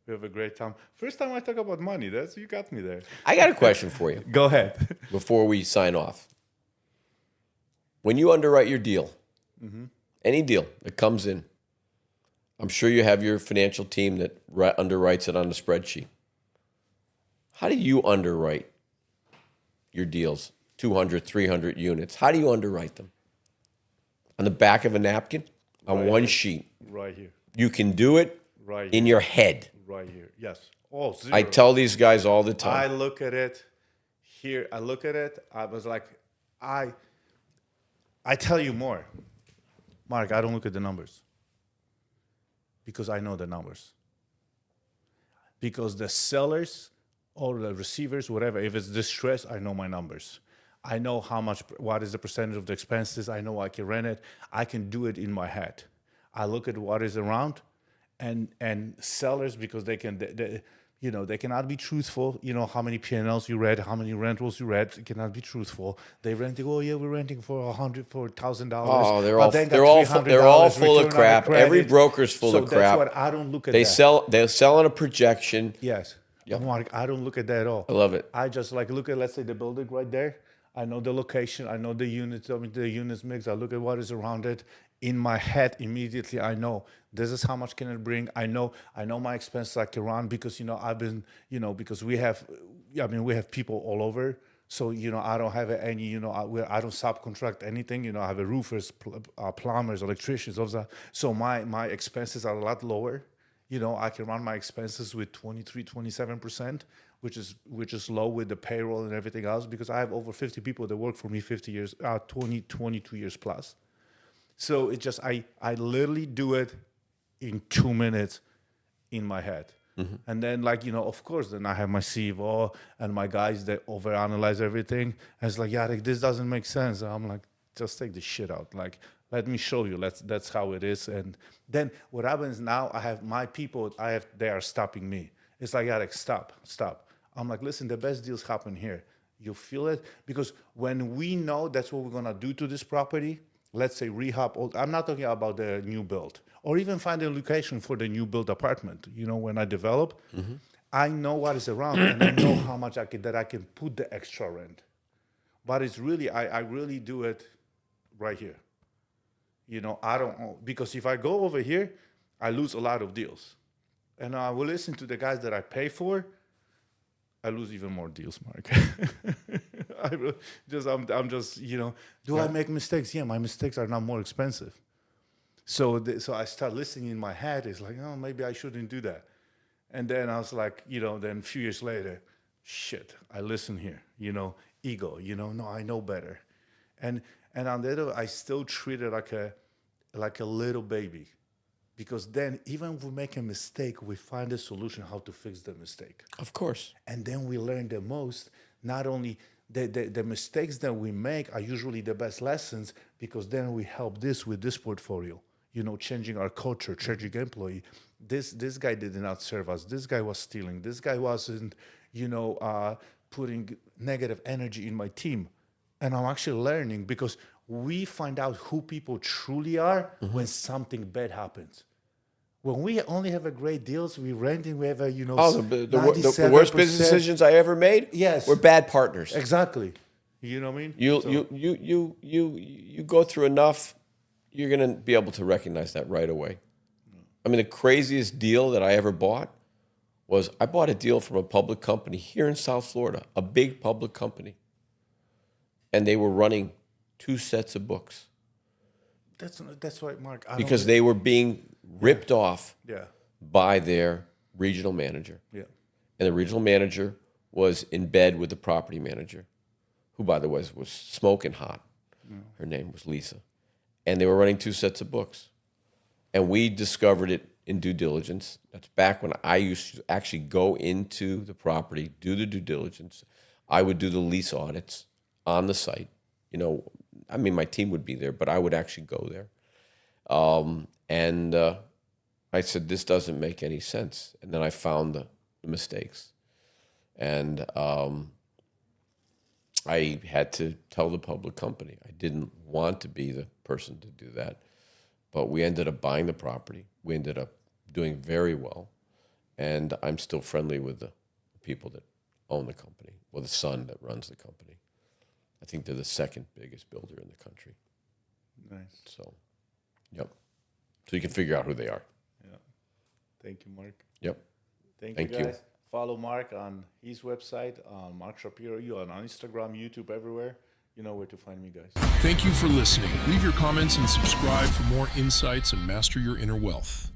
We have a great time. First time I talk about money. You got me there. I got a question for you Go ahead. before we sign off. When you underwrite your deal, any deal that comes in, I'm sure you have your financial team that underwrites it on the spreadsheet. How do you underwrite your deals? 200, 300 units. How do you underwrite them? On the back of a napkin? On Right one here. sheet? Right here. You can do it Right in here. your head. Right here. Yes. Oh, zero. I tell these guys all the I time. look at it here. I look at it. I was like, I tell you more. Mark, I don't look at the numbers. Because I know the numbers. Because the sellers or the receivers, whatever, if it's distress, I know my numbers. I know what is the percentage of the expenses. I know I can rent it. I can do it in my head. I look at what is around, and sellers, because they cannot be truthful. You know, how many P&Ls you read, how many rentals you read, it cannot be truthful. They renting, oh yeah, we're renting for $1,000. Oh, they're $300 all full of return on the crap. Every credit. broker's full of So crap. that's what I don't look at. They're that. selling a projection. Yes. Mark, I don't look at that at all. I love it. I just like look at, let's say, the building right there. I know the location. I know the units. I mean, the units mix. I look at what is around it. In my head, immediately, I know this is how much can it bring. I know my expenses I can run because, you know, I've been, you know, because we have people all over. So, you know, I don't have any, you know, I don't subcontract anything. You know, I have a roofers, plumbers, electricians, all that. So my expenses are a lot lower. You know, I can run my expenses with 23, 27%, which is low with the payroll and everything else, because I have over 50 people that work for me 22 years plus. So it just, I literally do it in 2 minutes in my head. And then, like, you know, of course, then I have my CFO and my guys that overanalyze everything. And it's like, Jarek, this doesn't make sense. And I'm like, just take the shit out. Like, let me show you. That's how it is. And then what happens now, I have my people, they are stopping me. It's like, Jarek, stop. I'm like, listen, the best deals happen here. You feel it? Because when we know that's what we're going to do to this property, let's say rehab, I'm not talking about the new build, or even find a location for the new build apartment. You know, when I develop, I know what is around and I know how much I can put the extra rent. But it's really, I really do it right here. You know, I don't, because if I go over here, I lose a lot of deals. And I will listen to the guys that I pay for, I lose even more deals, Mark. I'm just, you know, do I make mistakes? Yeah, my mistakes are now more expensive. So I start listening in my head. It's like, oh, maybe I shouldn't do that. And then I was like, you know, then a few years later, shit, I listen here, you know, ego, you know, no, I know better. And on the other, I still treat it like a little baby. Because then even if we make a mistake, we find a solution how to fix the mistake. Of course. And then we learn the most. Not only the mistakes that we make are usually the best lessons, because then we help this with this portfolio, you know, changing our culture, changing employee. This guy did not serve us. This guy was stealing. This guy wasn't, you know, putting negative energy in my team. And I'm actually learning, because we find out who people truly are when something bad happens. When we only have a great deals, we renting, we have a, you know, the worst business decisions I ever made. Yes, were bad partners. Exactly. You know what I mean? You go through enough, you're gonna be able to recognize that right away. I mean, the craziest deal that I ever bought was I bought a deal from a public company here in South Florida, a big public company, and they were running 2 sets of books. That's right, Mark. because they were being ripped off Yeah. by their regional manager. Yeah. And the regional manager was in bed with the property manager, who, by the way, was smoking hot. Her name was Lisa. And they were running 2 sets of books. And we discovered it in due diligence. That's back when I used to actually go into the property, do the due diligence. I would do the lease audits on the site. You know, I mean, my team would be there, but I would actually go there. And I said, this doesn't make any sense. And then I found the mistakes. And I had to tell the public company. I didn't want to be the person to do that. But we ended up buying the property. We ended up doing very well. And I'm still friendly with the people that own the company, or the son that runs the company. I think they're the second biggest builder in the country. Nice. So, yep. So you can figure out who they are. Yeah. Thank you, Mark. Yep. Thank Thank you, you. guys. Follow Mark on his website, Mark Shapiro. You on Instagram, YouTube, everywhere. You know where to find me, guys. Thank you for listening. Leave your comments and subscribe for more insights and master your inner wealth.